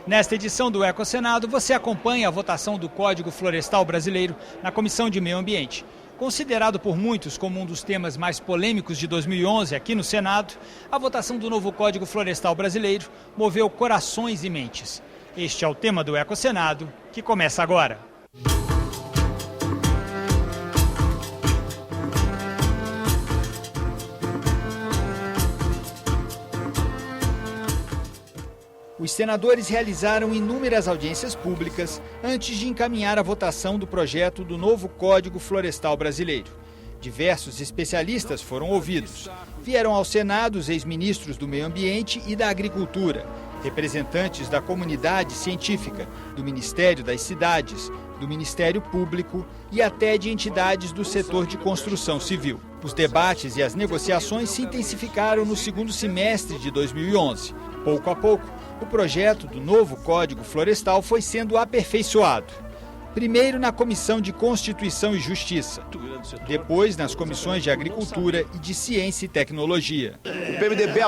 Nesta edição do EcoSenado, você acompanha a votação do Código Florestal Brasileiro na Comissão de Meio Ambiente. Considerado por muitos como um dos temas mais polêmicos de 2011 aqui no Senado, a votação do novo Código Florestal Brasileiro moveu corações e mentes. Este é o tema do EcoSenado, que começa agora. Os senadores realizaram inúmeras audiências públicas antes de encaminhar a votação do projeto do novo Código Florestal Brasileiro. Diversos especialistas foram ouvidos. Vieram ao Senado os ex-ministros do Meio Ambiente e da Agricultura, representantes da comunidade científica, do Ministério das Cidades, do Ministério Público e até de entidades do setor de construção civil. Os debates e as negociações se intensificaram no segundo semestre de 2011. Pouco a pouco, o projeto do novo Código Florestal foi sendo aperfeiçoado. Primeiro na Comissão de Constituição e Justiça, depois nas comissões de Agricultura e de Ciência e Tecnologia. O PMDB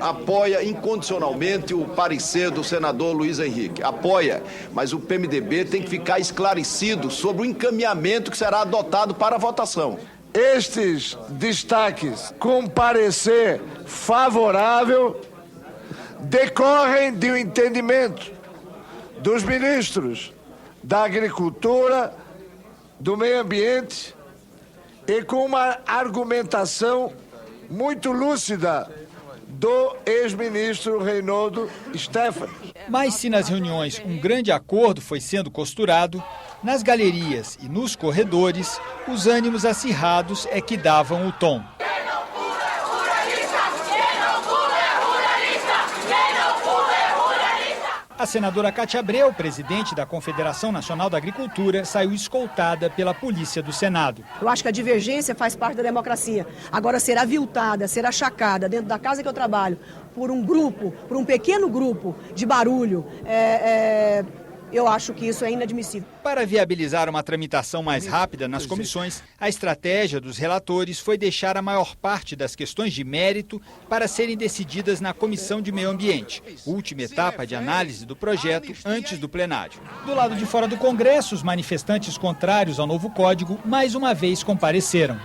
apoia incondicionalmente o parecer do senador Luiz Henrique. Apoia, mas o PMDB tem que ficar esclarecido sobre o encaminhamento que será adotado para a votação. Estes destaques com parecer favorável decorrem de um entendimento dos ministros da Agricultura, do Meio Ambiente e com uma argumentação muito lúcida do ex-ministro Reinaldo Stephan. Mas se nas reuniões um grande acordo foi sendo costurado, nas galerias e nos corredores, os ânimos acirrados é que davam o tom. A senadora Cátia Abreu, presidente da Confederação Nacional da Agricultura, saiu escoltada pela Polícia do Senado. Eu acho que a divergência faz parte da democracia. Agora, ser aviltada, ser achacada dentro da casa que eu trabalho por um grupo, por um pequeno grupo de barulho, eu acho que isso é inadmissível. Para viabilizar uma tramitação mais rápida nas comissões, a estratégia dos relatores foi deixar a maior parte das questões de mérito para serem decididas na Comissão de Meio Ambiente, última etapa de análise do projeto antes do plenário. Do lado de fora do Congresso, os manifestantes contrários ao novo código mais uma vez compareceram.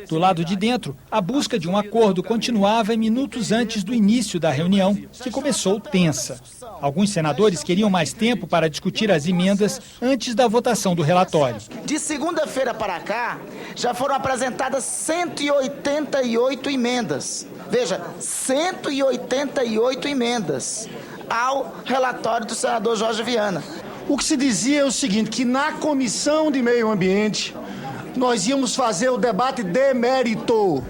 Do lado de dentro, a busca de um acordo continuava minutos antes do início da reunião, que começou tensa. Alguns senadores queriam mais tempo para discutir as emendas antes da votação do relatório. De segunda-feira para cá, já foram apresentadas 188 emendas. Veja, 188 emendas ao relatório do senador Jorge Viana. O que se dizia é o seguinte, que na Comissão de Meio Ambiente nós íamos fazer o debate de mérito.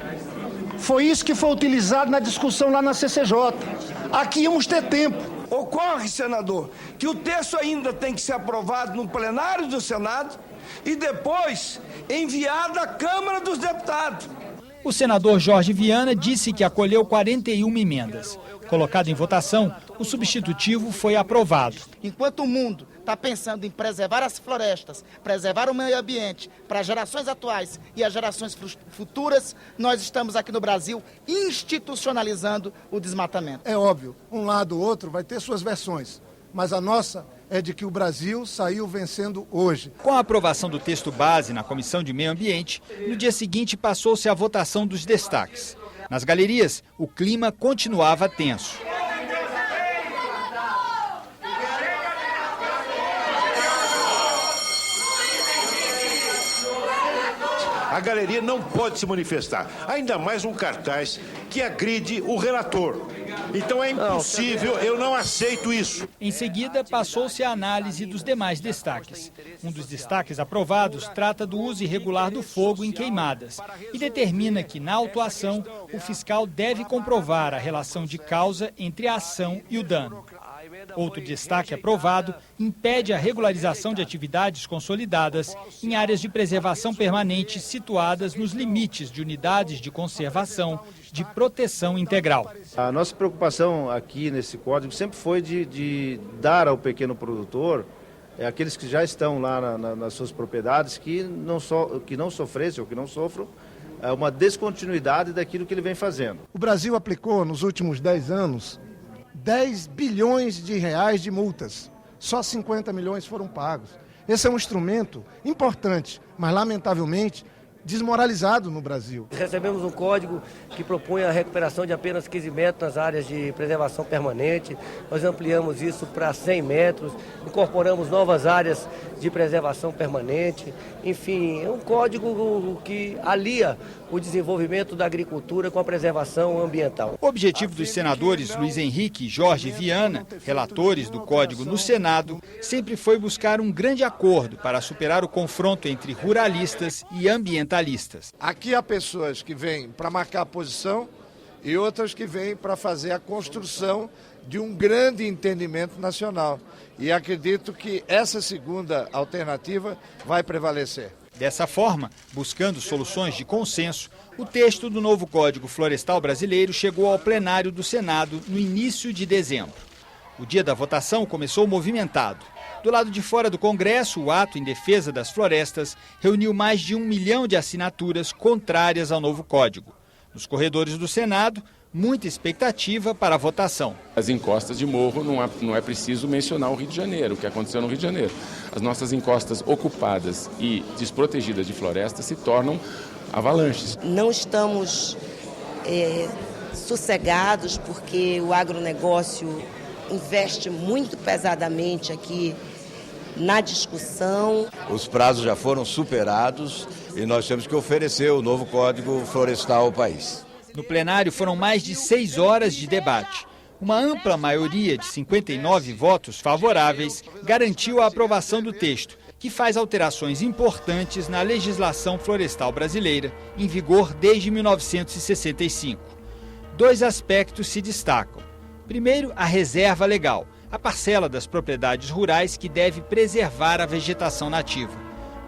Foi isso que foi utilizado na discussão lá na CCJ. Aqui íamos ter tempo. Ocorre, senador, que o texto ainda tem que ser aprovado no plenário do Senado e depois enviado à Câmara dos Deputados. O senador Jorge Viana disse que acolheu 41 emendas. Colocado em votação, o substitutivo foi aprovado. Enquanto o mundo está pensando em preservar as florestas, preservar o meio ambiente para as gerações atuais e as gerações futuras, nós estamos aqui no Brasil institucionalizando o desmatamento. É óbvio, um lado ou outro vai ter suas versões, mas a nossa é de que o Brasil saiu vencendo hoje. Com a aprovação do texto base na Comissão de Meio Ambiente, no dia seguinte passou-se a votação dos destaques. Nas galerias, o clima continuava tenso. A galeria não pode se manifestar, ainda mais um cartaz que agride o relator. Então é impossível, eu não aceito isso. Em seguida, passou-se a análise dos demais destaques. Um dos destaques aprovados trata do uso irregular do fogo em queimadas e determina que, na autuação, o fiscal deve comprovar a relação de causa entre a ação e o dano. Outro destaque aprovado impede a regularização de atividades consolidadas em áreas de preservação permanente situadas nos limites de unidades de conservação de proteção integral. A nossa preocupação aqui nesse código sempre foi de dar ao pequeno produtor, aqueles que já estão lá nas suas propriedades, que não sofressem ou que não sofram uma descontinuidade daquilo que ele vem fazendo. O Brasil aplicou nos últimos 10 anos 10 bilhões de reais de multas. Só 50 milhões foram pagos. Esse é um instrumento importante, mas lamentavelmente desmoralizado no Brasil. Recebemos um código que propõe a recuperação de apenas 15 metros nas áreas de preservação permanente. Nós ampliamos isso para 100 metros, incorporamos novas áreas de preservação permanente. Enfim, é um código que alia o desenvolvimento da agricultura com a preservação ambiental. O objetivo dos senadores Luiz Henrique e Jorge Viana, relatores do Código no Senado, sempre foi buscar um grande acordo para superar o confronto entre ruralistas e ambientalistas. Aqui há pessoas que vêm para marcar posição e outras que vêm para fazer a construção de um grande entendimento nacional. E acredito que essa segunda alternativa vai prevalecer. Dessa forma, buscando soluções de consenso, o texto do novo Código Florestal Brasileiro chegou ao plenário do Senado no início de dezembro. O dia da votação começou movimentado. Do lado de fora do Congresso, o ato em defesa das florestas reuniu mais de 1 milhão de assinaturas contrárias ao novo código. Nos corredores do Senado, muita expectativa para a votação. As encostas de morro não é preciso mencionar o Rio de Janeiro, o que aconteceu no Rio de Janeiro. As nossas encostas ocupadas e desprotegidas de florestas se tornam avalanches. Não estamos sossegados porque o agronegócio investe muito pesadamente aqui na discussão. Os prazos já foram superados e nós temos que oferecer o novo Código Florestal ao país. No plenário foram mais de 6 horas de debate. Uma ampla maioria de 59 votos favoráveis garantiu a aprovação do texto, que faz alterações importantes na legislação florestal brasileira, em vigor desde 1965. 2 aspectos se destacam. Primeiro, a reserva legal, a parcela das propriedades rurais que deve preservar a vegetação nativa.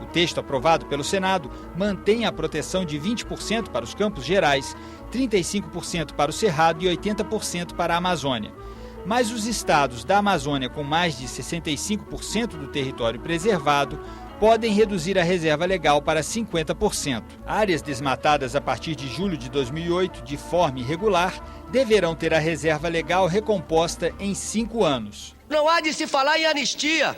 O texto aprovado pelo Senado mantém a proteção de 20% para os Campos Gerais, 35% para o Cerrado e 80% para a Amazônia. Mas os estados da Amazônia com mais de 65% do território preservado podem reduzir a reserva legal para 50%. Áreas desmatadas a partir de julho de 2008 de forma irregular deverão ter a reserva legal recomposta em 5 anos. Não há de se falar em anistia,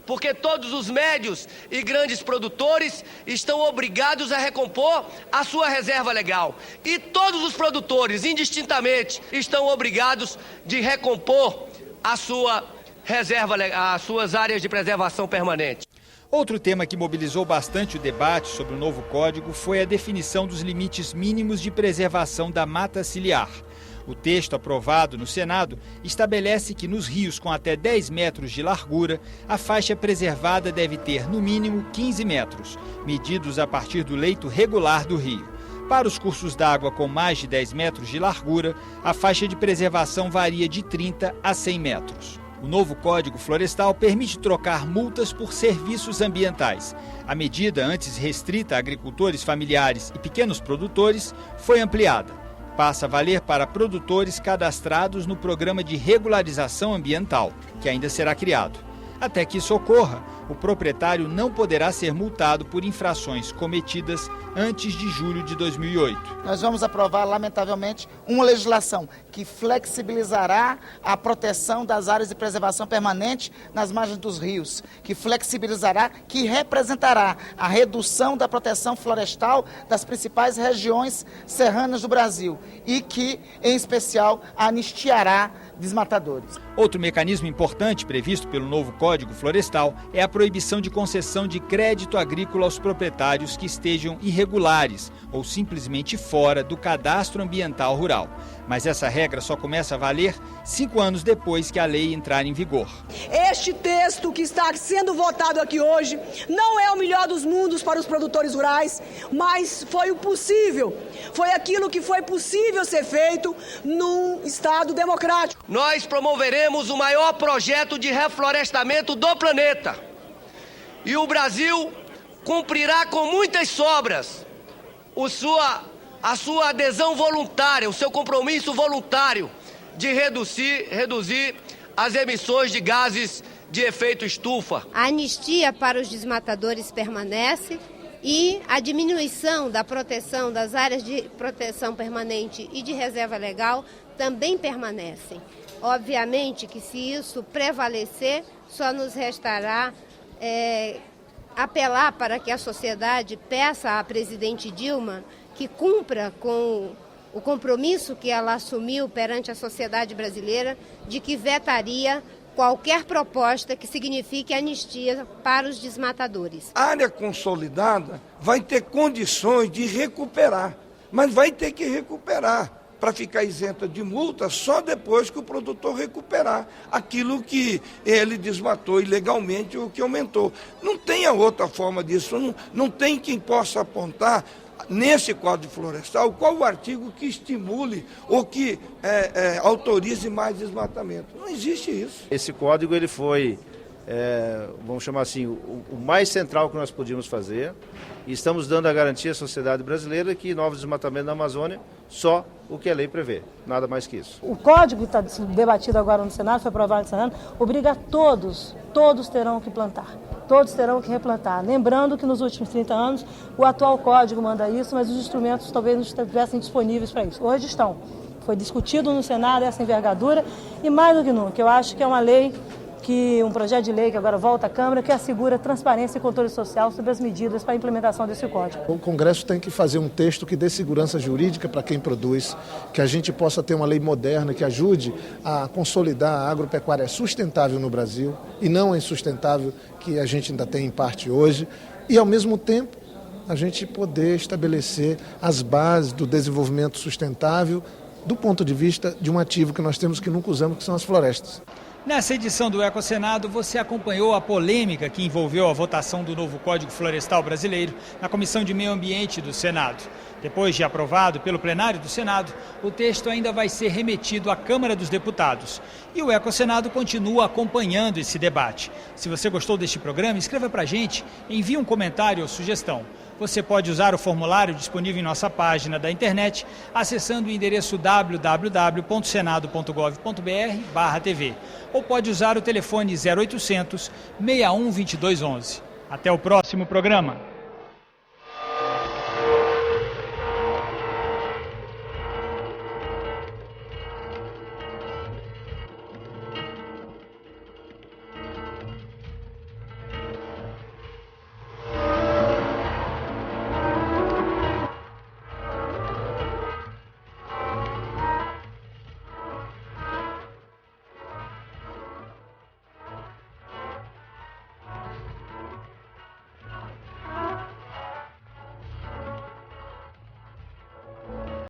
porque todos os médios e grandes produtores estão obrigados a recompor a sua reserva legal. E todos os produtores, indistintamente, estão obrigados de recompor a sua reserva, as suas áreas de preservação permanente. Outro tema que mobilizou bastante o debate sobre o novo código foi a definição dos limites mínimos de preservação da mata ciliar. O texto aprovado no Senado estabelece que nos rios com até 10 metros de largura, a faixa preservada deve ter no mínimo 15 metros, medidos a partir do leito regular do rio. Para os cursos d'água com mais de 10 metros de largura, a faixa de preservação varia de 30 a 100 metros. O novo Código Florestal permite trocar multas por serviços ambientais. A medida, antes restrita a agricultores familiares e pequenos produtores, foi ampliada. Passa a valer para produtores cadastrados no Programa de Regularização Ambiental, que ainda será criado. Até que isso ocorra, o proprietário não poderá ser multado por infrações cometidas antes de julho de 2008. Nós vamos aprovar, lamentavelmente, uma legislação que flexibilizará a proteção das áreas de preservação permanente nas margens dos rios, que flexibilizará, que representará a redução da proteção florestal das principais regiões serranas do Brasil e que, em especial, anistiará desmatadores. Outro mecanismo importante previsto pelo novo Código Florestal é a proibição de concessão de crédito agrícola aos proprietários que estejam irregulares ou simplesmente fora do cadastro ambiental rural. Mas essa regra só começa a valer 5 anos depois que a lei entrar em vigor. Este texto que está sendo votado aqui hoje não é o melhor dos mundos para os produtores rurais, mas foi o possível. Foi aquilo que foi possível ser feito num Estado democrático. Nós promoveremos o maior projeto de reflorestamento do planeta. E o Brasil cumprirá com muitas sobras a sua adesão voluntária, o seu compromisso voluntário de reduzir as emissões de gases de efeito estufa. A anistia para os desmatadores permanece, E a diminuição da proteção das áreas de proteção permanente e de reserva legal também permanecem. Obviamente que se isso prevalecer, só nos restará apelar para que a sociedade peça à presidente Dilma que cumpra com o compromisso que ela assumiu perante a sociedade brasileira de que vetaria qualquer proposta que signifique anistia para os desmatadores. A área consolidada vai ter condições de recuperar, mas vai ter que recuperar para ficar isenta de multa só depois que o produtor recuperar aquilo que ele desmatou ilegalmente ou que aumentou. Não tem a outra forma disso, não tem quem possa apontar nesse Código Florestal qual o artigo que estimule ou que autorize mais desmatamento. Não existe isso. Esse código ele foi, vamos chamar assim, o mais central que nós podíamos fazer, e estamos dando a garantia à sociedade brasileira que novos desmatamentos na Amazônia, só o que a lei prevê, nada mais que isso. O código que está debatido agora no Senado, foi aprovado no Senado, obriga todos terão que plantar, todos terão que replantar. Lembrando que nos últimos 30 anos o atual código manda isso, mas os instrumentos talvez não estivessem disponíveis para isso. Hoje estão. Foi discutido no Senado essa envergadura e mais do que nunca, eu acho que é uma lei um projeto de lei que agora volta à Câmara, que assegura transparência e controle social sobre as medidas para a implementação desse código. O Congresso tem que fazer um texto que dê segurança jurídica para quem produz, que a gente possa ter uma lei moderna que ajude a consolidar a agropecuária sustentável no Brasil e não a insustentável que a gente ainda tem em parte hoje, e ao mesmo tempo a gente poder estabelecer as bases do desenvolvimento sustentável do ponto de vista de um ativo que nós temos que nunca usamos, que são as florestas. Nessa edição do EcoSenado, você acompanhou a polêmica que envolveu a votação do novo Código Florestal Brasileiro na Comissão de Meio Ambiente do Senado. Depois de aprovado pelo plenário do Senado, o texto ainda vai ser remetido à Câmara dos Deputados. E o EcoSenado continua acompanhando esse debate. Se você gostou deste programa, escreva para a gente, envie um comentário ou sugestão. Você pode usar o formulário disponível em nossa página da internet, acessando o endereço www.senado.gov.br/TV. Ou pode usar o telefone 0800 61 22 11. Até o próximo programa.